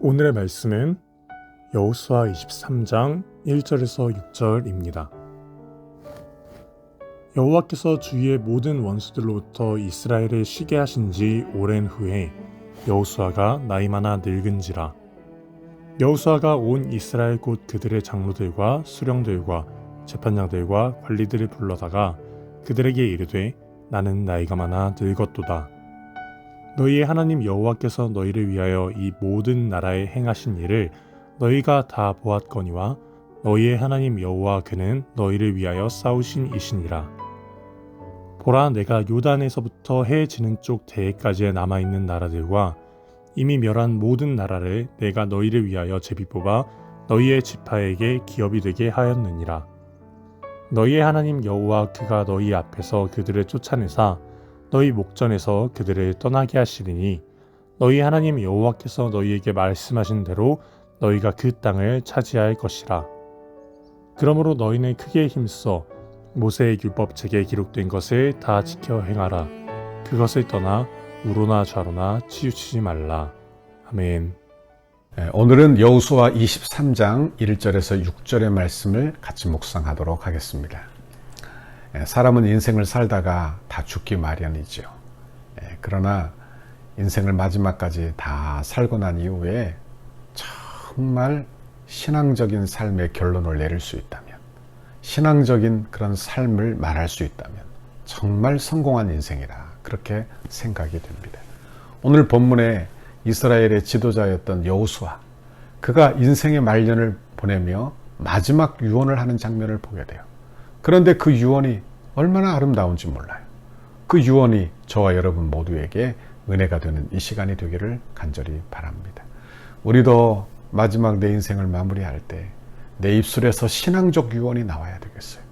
오늘의 말씀은 여호수아 23장 1절에서 6절입니다. 여호와께서 주위의 모든 원수들로부터 이스라엘을 쉬게 하신 지 오랜 후에 여호수아가 나이 많아 늙은지라. 여호수아가 온 이스라엘 곧 그들의 장로들과 수령들과 재판장들과 관리들을 불러다가 그들에게 이르되 나는 나이가 많아 늙었도다. 너희의 하나님 여호와께서 너희를 위하여 이 모든 나라에 행하신 일을 너희가 다 보았거니와 너희의 하나님 여호와 그는 너희를 위하여 싸우신 이시니라. 보라, 내가 요단에서부터 해 지는 쪽 대해까지에 남아있는 나라들과 이미 멸한 모든 나라를 내가 너희를 위하여 제비 뽑아 너희의 지파에게 기업이 되게 하였느니라. 너희의 하나님 여호와 그가 너희 앞에서 그들을 쫓아내사 너희 목전에서 그들을 떠나게 하시리니 너희 하나님 여호와께서 너희에게 말씀하신 대로 너희가 그 땅을 차지할 것이라. 그러므로 너희는 크게 힘써 모세의 율법책에 기록된 것을 다 지켜 행하라. 그것을 떠나 우로나 좌로나 치우치지 말라. 아멘. 오늘은 여호수아 23장 1절에서 6절의 말씀을 같이 묵상하도록 하겠습니다. 사람은 인생을 살다가 다 죽기 마련이죠. 그러나 인생을 마지막까지 다 살고 난 이후에 정말 신앙적인 삶의 결론을 내릴 수 있다면, 신앙적인 그런 삶을 말할 수 있다면 정말 성공한 인생이라 그렇게 생각이 됩니다. 오늘 본문에 이스라엘의 지도자였던 여호수아, 그가 인생의 말년을 보내며 마지막 유언을 하는 장면을 보게 돼요. 그런데 그 유언이 얼마나 아름다운지 몰라요. 그 유언이 저와 여러분 모두에게 은혜가 되는 이 시간이 되기를 간절히 바랍니다. 우리도 마지막 내 인생을 마무리할 때 내 입술에서 신앙적 유언이 나와야 되겠어요.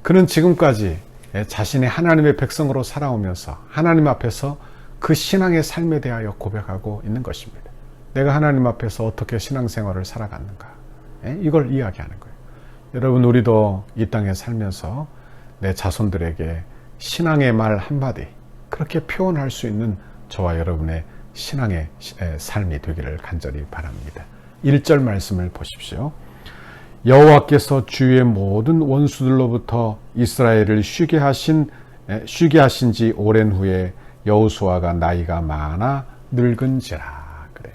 그는 지금까지 자신의 하나님의 백성으로 살아오면서 하나님 앞에서 그 신앙의 삶에 대하여 고백하고 있는 것입니다. 내가 하나님 앞에서 어떻게 신앙생활을 살아갔는가, 이걸 이야기하는 거예요. 여러분, 우리도 이 땅에 살면서 내 자손들에게 신앙의 말 한마디 그렇게 표현할 수 있는 저와 여러분의 신앙의 삶이 되기를 간절히 바랍니다. 1절 말씀을 보십시오. 여호와께서 주의 모든 원수들로부터 이스라엘을 쉬게 하신 지 오랜 후에 여호수아가 나이가 많아 늙은지라. 그래요.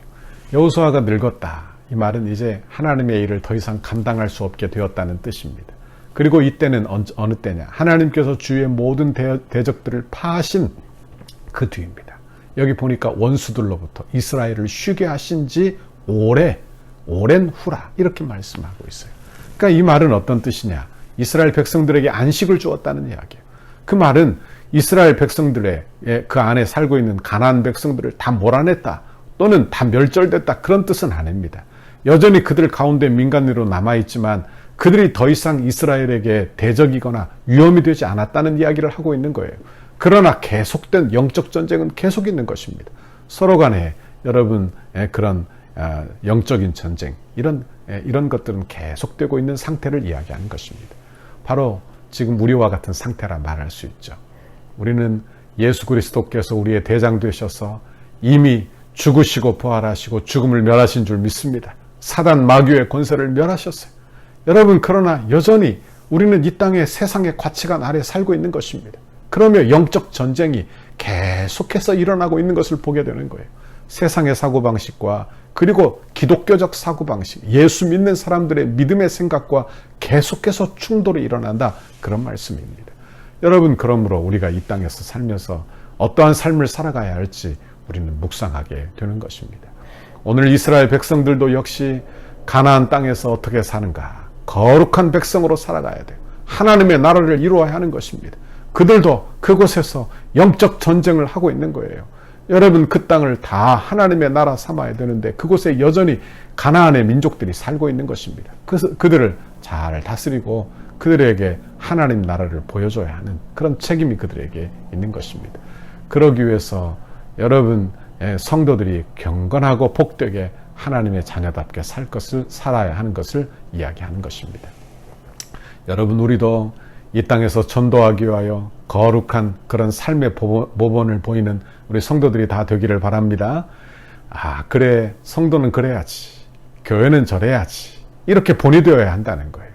여호수아가 늙었다. 이 말은 이제 하나님의 일을 더 이상 감당할 수 없게 되었다는 뜻입니다. 그리고 이때는 어느 때냐? 하나님께서 주의 모든 대적들을 파하신 그 뒤입니다. 여기 보니까 원수들로부터 이스라엘을 쉬게 하신 지 오랜 후라 이렇게 말씀하고 있어요. 그러니까 이 말은 어떤 뜻이냐? 이스라엘 백성들에게 안식을 주었다는 이야기예요. 그 말은 이스라엘 백성들의 그 안에 살고 있는 가나안 백성들을 다 몰아냈다 또는 다 멸절됐다 그런 뜻은 아닙니다. 여전히 그들 가운데 민간인으로 남아있지만 그들이 더 이상 이스라엘에게 대적이거나 위험이 되지 않았다는 이야기를 하고 있는 거예요. 그러나 계속된 영적 전쟁은 계속 있는 것입니다. 서로 간에 여러분 그런 영적인 전쟁 이런 것들은 계속되고 있는 상태를 이야기하는 것입니다. 바로 지금 우리와 같은 상태라 말할 수 있죠. 우리는 예수 그리스도께서 우리의 대장 되셔서 이미 죽으시고 부활하시고 죽음을 멸하신 줄 믿습니다. 사단 마귀의 권세를 멸하셨어요. 여러분, 그러나 여전히 우리는 이 땅의 세상의 가치관 아래 살고 있는 것입니다. 그러며 영적 전쟁이 계속해서 일어나고 있는 것을 보게 되는 거예요. 세상의 사고방식과 그리고 기독교적 사고방식, 예수 믿는 사람들의 믿음의 생각과 계속해서 충돌이 일어난다, 그런 말씀입니다. 여러분, 그러므로 우리가 이 땅에서 살면서 어떠한 삶을 살아가야 할지 우리는 묵상하게 되는 것입니다. 오늘 이스라엘 백성들도 역시 가나안 땅에서 어떻게 사는가, 거룩한 백성으로 살아가야 돼요. 하나님의 나라를 이루어야 하는 것입니다. 그들도 그곳에서 영적 전쟁을 하고 있는 거예요. 여러분, 그 땅을 다 하나님의 나라 삼아야 되는데 그곳에 여전히 가나안의 민족들이 살고 있는 것입니다. 그들을 잘 다스리고 그들에게 하나님 나라를 보여줘야 하는 그런 책임이 그들에게 있는 것입니다. 그러기 위해서 여러분 성도들이 경건하고 복되게 하나님의 자녀답게 살아야 하는 것을 이야기하는 것입니다. 여러분, 우리도 이 땅에서 전도하기 위하여 거룩한 그런 삶의 모범을 보이는 우리 성도들이 다 되기를 바랍니다. 아, 그래, 성도는 그래야지, 교회는 저래야지, 이렇게 본이 되어야 한다는 거예요.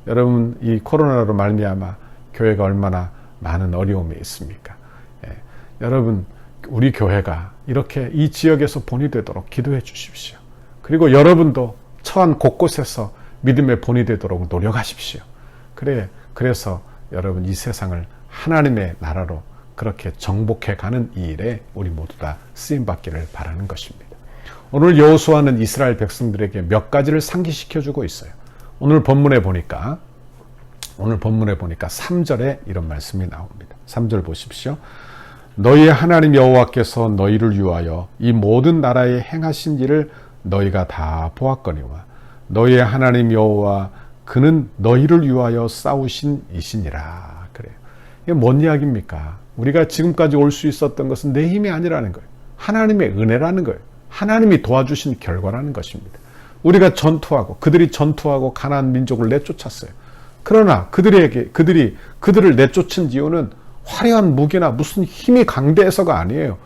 여러분, 이 코로나로 말미암아 교회가 얼마나 많은 어려움이 있습니까? 여러분, 우리 교회가 이렇게 이 지역에서 본이 되도록 기도해 주십시오. 그리고 여러분도 처한 곳곳에서 믿음의 본이 되도록 노력하십시오. 그래서 여러분, 이 세상을 하나님의 나라로 그렇게 정복해 가는 이 일에 우리 모두 다 쓰임 받기를 바라는 것입니다. 오늘 여호수아는 이스라엘 백성들에게 몇 가지를 상기시켜 주고 있어요. 오늘 본문에 보니까 3절에 이런 말씀이 나옵니다. 3절 보십시오. 너희의 하나님 여호와께서 너희를 위하여 이 모든 나라에 행하신 일을 너희가 다 보았거니와 너희의 하나님 여호와 그는 너희를 위하여 싸우신 이시니라. 그래요. 이게 뭔 이야기입니까? 우리가 지금까지 올 수 있었던 것은 내 힘이 아니라는 거예요. 하나님의 은혜라는 거예요. 하나님이 도와주신 결과라는 것입니다. 우리가 그들이 전투하고 가나안 민족을 내쫓았어요. 그러나 그들을 내쫓은 이유는 화려한 무기나 무슨 힘이 강대해서가 아니에요.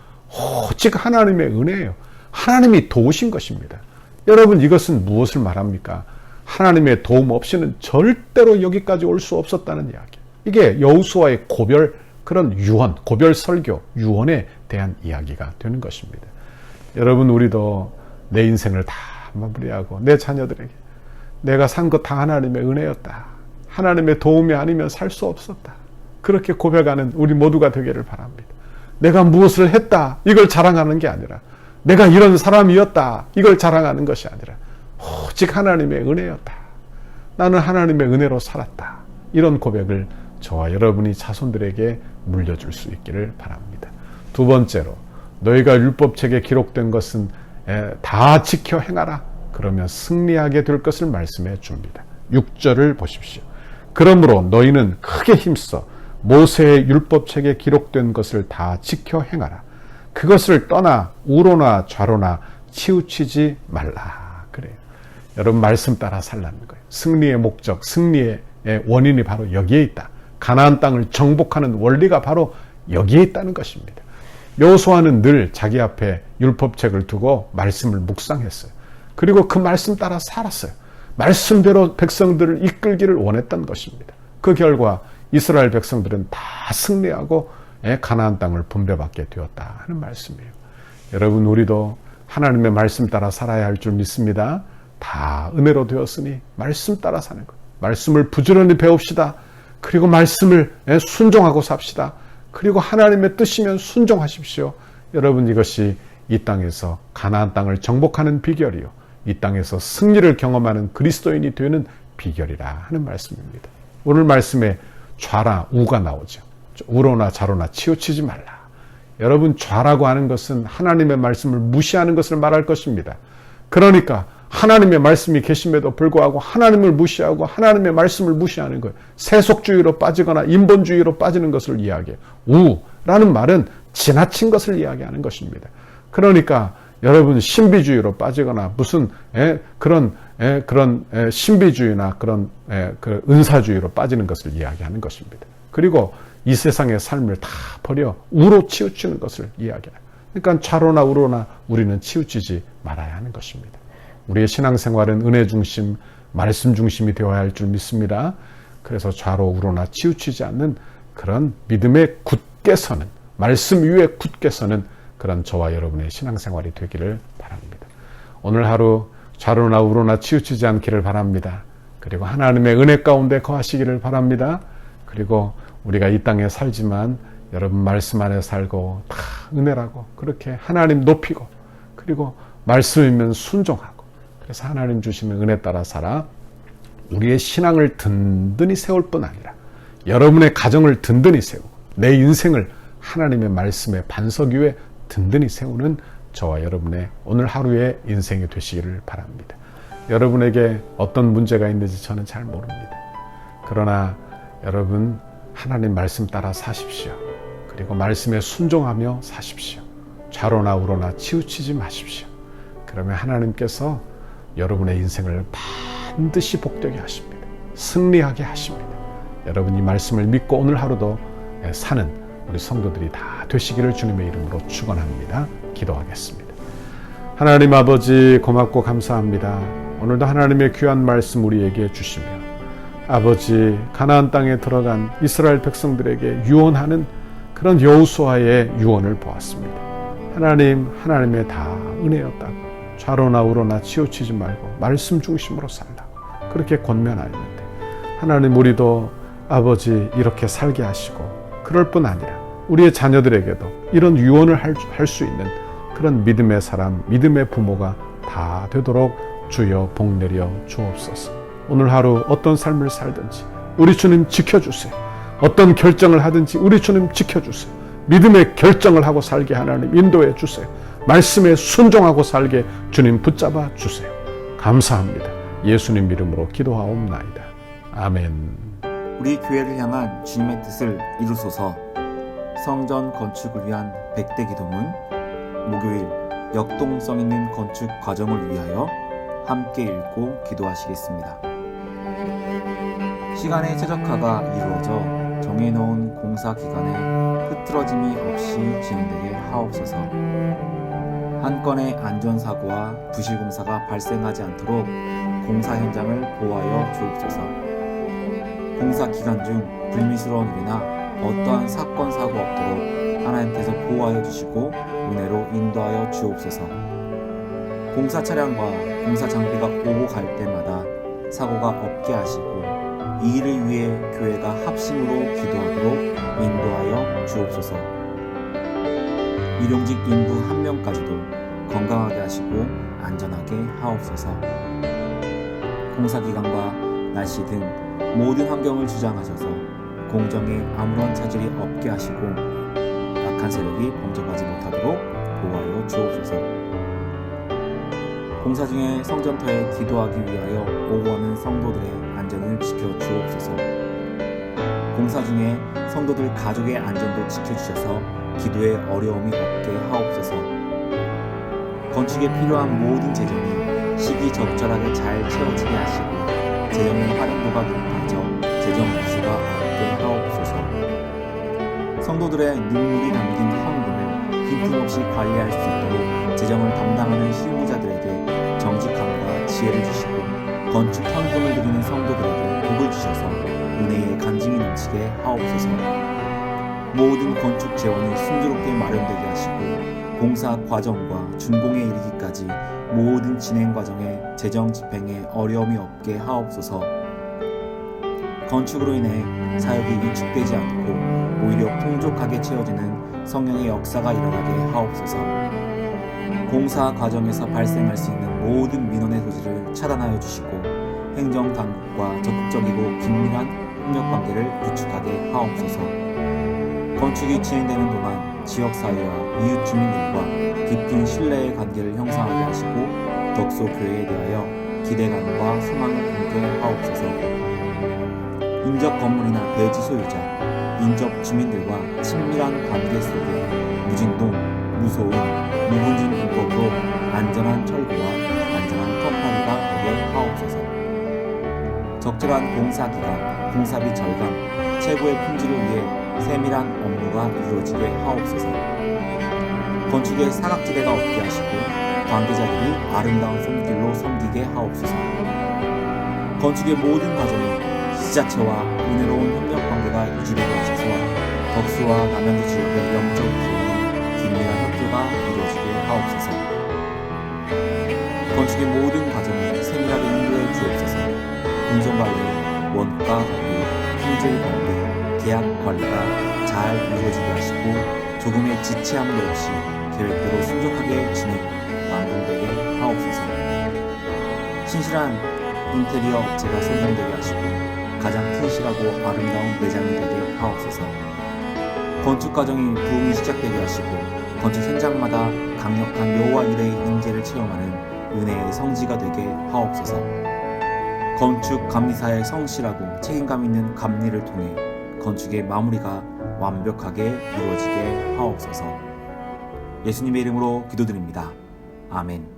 오직 하나님의 은혜예요. 하나님이 도우신 것입니다. 여러분, 이것은 무엇을 말합니까? 하나님의 도움 없이는 절대로 여기까지 올 수 없었다는 이야기. 이게 여호수아의 고별 설교, 유언에 대한 이야기가 되는 것입니다. 여러분, 우리도 내 인생을 다 마무리하고 내 자녀들에게 내가 산 것 다 하나님의 은혜였다. 하나님의 도움이 아니면 살 수 없었다. 그렇게 고백하는 우리 모두가 되기를 바랍니다. 내가 무엇을 했다, 이걸 자랑하는 게 아니라 내가 이런 사람이었다, 이걸 자랑하는 것이 아니라 오직 하나님의 은혜였다. 나는 하나님의 은혜로 살았다. 이런 고백을 저와 여러분이 자손들에게 물려줄 수 있기를 바랍니다. 두 번째로, 너희가 율법책에 기록된 것은 다 지켜 행하라. 그러면 승리하게 될 것을 말씀해 줍니다. 6절을 보십시오. 그러므로 너희는 크게 힘써 모세의 율법책에 기록된 것을 다 지켜 행하라. 그것을 떠나 우로나 좌로나 치우치지 말라. 그래요. 여러분, 말씀 따라 살라는 거예요. 승리의 목적, 승리의 원인이 바로 여기에 있다. 가나안 땅을 정복하는 원리가 바로 여기에 있다는 것입니다. 여호수아는 늘 자기 앞에 율법책을 두고 말씀을 묵상했어요. 그리고 그 말씀 따라 살았어요. 말씀대로 백성들을 이끌기를 원했던 것입니다. 그 결과 이스라엘 백성들은 다 승리하고 가나안 땅을 분배받게 되었다 하는 말씀이에요. 여러분, 우리도 하나님의 말씀 따라 살아야 할 줄 믿습니다. 다 은혜로 되었으니 말씀 따라 사는 것. 말씀을 부지런히 배웁시다. 그리고 말씀을 순종하고 삽시다. 그리고 하나님의 뜻이면 순종하십시오. 여러분, 이것이 이 땅에서 가나안 땅을 정복하는 비결이요, 이 땅에서 승리를 경험하는 그리스도인이 되는 비결이라 하는 말씀입니다. 오늘 말씀에 좌라 우가 나오죠. 우로나 좌로나 치우치지 말라. 여러분, 좌라고 하는 것은 하나님의 말씀을 무시하는 것을 말할 것입니다. 그러니까 하나님의 말씀이 계심에도 불구하고 하나님을 무시하고 하나님의 말씀을 무시하는 거예요. 세속주의로 빠지거나 인본주의로 빠지는 것을 이야기해요. 우라는 말은 지나친 것을 이야기하는 것입니다. 그러니까 여러분, 신비주의로 빠지거나 무슨 그런 신비주의나 그런 그 은사주의로 빠지는 것을 이야기하는 것입니다. 그리고 이 세상의 삶을 다 버려 우로 치우치는 것을 이야기해요. 그러니까 좌로나 우로나 우리는 치우치지 말아야 하는 것입니다. 우리의 신앙생활은 은혜 중심, 말씀 중심이 되어야 할 줄 믿습니다. 그래서 좌로 우로나 치우치지 않는 그런 믿음에 굳게 서는, 말씀 위에 굳게 서는 그런 저와 여러분의 신앙생활이 되기를 바랍니다. 오늘 하루 좌로나 우로나 치우치지 않기를 바랍니다. 그리고 하나님의 은혜 가운데 거하시기를 바랍니다. 그리고 우리가 이 땅에 살지만 여러분 말씀 안에 살고 다 은혜라고 그렇게 하나님 높이고, 그리고 말씀이면 순종하고, 그래서 하나님 주시는 은혜 따라 살아 우리의 신앙을 든든히 세울 뿐 아니라 여러분의 가정을 든든히 세우고 내 인생을 하나님의 말씀의 반석 위에 든든히 세우는 저와 여러분의 오늘 하루의 인생이 되시기를 바랍니다. 여러분에게 어떤 문제가 있는지 저는 잘 모릅니다. 그러나 여러분, 하나님 말씀 따라 사십시오. 그리고 말씀에 순종하며 사십시오. 좌로나 우로나 치우치지 마십시오. 그러면 하나님께서 여러분의 인생을 반드시 복되게 하십니다. 승리하게 하십니다. 여러분이 말씀을 믿고 오늘 하루도 사는 우리 성도들이 다 되시기를 주님의 이름으로 축원합니다. 기도하겠습니다. 하나님 아버지 고맙고 감사합니다. 오늘도 하나님의 귀한 말씀 우리에게 주시며 아버지 가나안 땅에 들어간 이스라엘 백성들에게 유언하는 그런 여호수아의 유언을 보았습니다. 하나님, 하나님의 다 은혜였다고 좌로나 우로나 치우치지 말고 말씀 중심으로 살라고 그렇게 권면하였는데 하나님 우리도 아버지 이렇게 살게 하시고 그럴 뿐 아니라 우리의 자녀들에게도 이런 유언을 할 수 있는 그런 믿음의 사람, 믿음의 부모가 다 되도록 주여 복 내려 주옵소서. 오늘 하루 어떤 삶을 살든지 우리 주님 지켜주세요. 어떤 결정을 하든지 우리 주님 지켜주세요. 믿음의 결정을 하고 살게 하나님 인도해 주세요. 말씀에 순종하고 살게 주님 붙잡아 주세요. 감사합니다. 예수님 이름으로 기도하옵나이다. 아멘. 우리 교회를 향한 주님의 뜻을 이루소서. 성전 건축을 위한 100대 기도문, 목요일 역동성 있는 건축 과정을 위하여 함께 읽고 기도하시겠습니다. 시간의 최적화가 이루어져 정해놓은 공사 기간에 흐트러짐이 없이 진행되게 하옵소서. 한 건의 안전사고와 부실공사가 발생하지 않도록 공사 현장을 보호하여 주옵소서. 공사 기간 중 불미스러운 일이나 어떠한 사건, 사고 없도록 하나님께서 보호하여 주시고 은혜로 인도하여 주옵소서. 공사 차량과 공사 장비가 오고 갈 때마다 사고가 없게 하시고 이 일을 위해 교회가 합심으로 기도하도록 인도하여 주옵소서. 일용직 인부 한 명까지도 건강하게 하시고 안전하게 하옵소서. 공사 기간과 날씨 등 모든 환경을 주장하셔서 공정에 아무런 차질이 없게 하시고 악한 세력이 범접하지 못하도록 보호하여 주옵소서. 공사 중에 성전터에 기도하기 위하여 오고 가는 성도들의 안전을 지켜 주옵소서. 공사 중에 성도들 가족의 안전도 지켜주셔서 기도에 어려움이 없게 하옵소서. 건축에 필요한 모든 재정이 시기적절하게 잘 채워지게 하시고 재정의 활용도가 높아져 재정 누수가 없게 하옵소서. 성도들의 눈물이 담긴 헌금을 빈틈없이 관리할 수 있도록 재정을 담당하는 실무자들에게 정직함과 지혜를 주시고 건축 헌금을 드리는 성도들에게 복을 주셔서 은혜의 간증이 넘치게 하옵소서. 모든 건축 재원이 순조롭게 마련되게 하시고 공사 과정과 준공에 이르기까지 모든 진행 과정에 재정 집행에 어려움이 없게 하옵소서. 건축으로 인해 사역이 위축되지 않고 오히려 풍족하게 채워지는 성령의 역사가 일어나게 하옵소서. 공사 과정에서 발생할 수 있는 모든 민원의 소지를 차단하여 주시고 행정당국과 적극적이고 긴밀한 협력관계를 구축하게 하옵소서. 건축이 진행되는 동안 지역사회와 이웃 주민들과 깊은 신뢰의 관계를 형성하게 하시고 덕소 교회에 대하여 기대감과 소망을 품게 하옵소서. 인접 건물이나 대지 소유자, 인접 주민들과 친밀한 관계 속에 무진동, 무소음, 무분진 불법으로 안전한 철거와 안전한 터파리가 되게 하옵소서. 적절한 공사 기간, 공사비 절감, 최고의 품질을 위해 세밀한 업무가 이루어지게 하옵소서. 건축에 사각지대가 없게 하시고 관계자들이 아름다운 손길로 섬기게 하옵소서. 건축의 모든 과정에 지자체와 은혜로운 협력관계가 유지되게 하셔서 덕수와 남양주 지역의 영적 기회는 긴밀한 협조가 이루어지게 하옵소서. 건축의 모든 과정에 세밀하게 인도해 주옵소서. 공정관리, 원가 관리, 품질 관리, 계약 관리가 잘 이루어지게 하시고 조금의 지체함도 없이 계획대로 순조하게 진행, 완공되게 하옵소서. 신실한 인테리어 업체가 선정되게 하시고 가장 튼실하고 아름다운 매장이 되게 하옵소서. 건축 과정이 부흥이 시작되게 하시고 건축 현장마다 강력한 여호와 일의 임재를 체험하는 은혜의 성지가 되게 하옵소서. 건축 감리사의 성실하고 책임감 있는 감리를 통해 건축의 마무리가 완벽하게 이루어지게 하옵소서. 예수님의 이름으로 기도드립니다. 아멘.